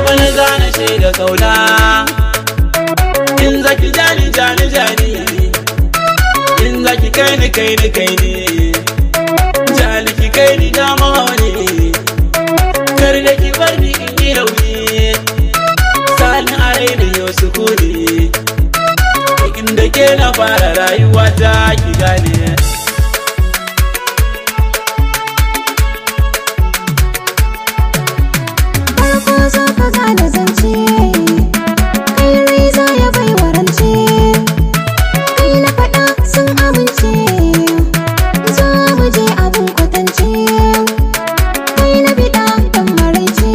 wani zana shaida kauna in zaki jani jani jani in zaki kai ni jani ki kai ni dama wani kar da ki bar ni in yi rauni sani a raina yau sukuni inda ke na fara rayuwa ta ki gane farko za ka gane zance kai rai za ya bai warance kai na faɗa sun amince za mu je abin kwatance kai na biɗa ɗan maraice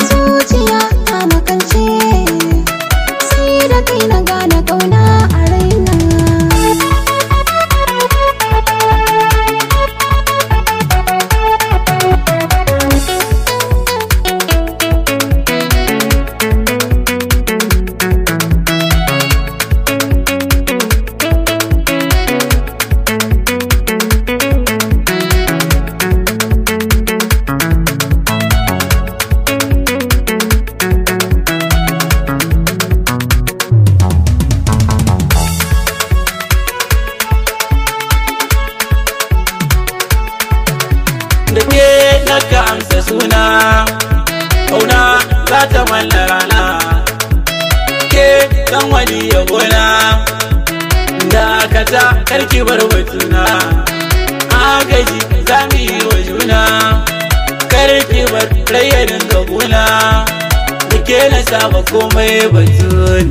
zuciya ta makance sai da kai na gane ƙauna a raina da ke naka amsa suna kauna za ta manna rana ke dan wani ya gona da aka ta karki bar batuna agaji za mu yi wa juna karki bar rayarin ga gona da ke na saba komai batun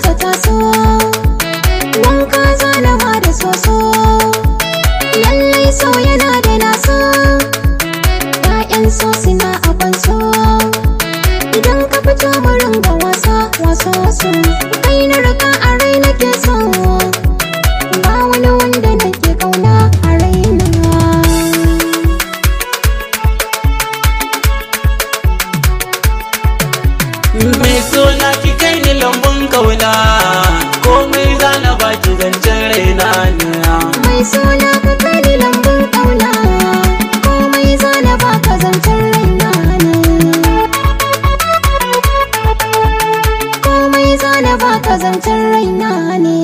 ta taso wanka zanawa da soso lallai so yana da naso ƴaƴan so suna a kwanso idan ka fito mu ringa wasa waso su kai na rika a rai nake so ba wani wanda nake kauna a raina mai suna ki kai ni lambun kauna komai zana baki zancen raina ne mai suna ka kai ni lambun kauna komai zana baka zancen raina ne komai zana baka zancen raina ne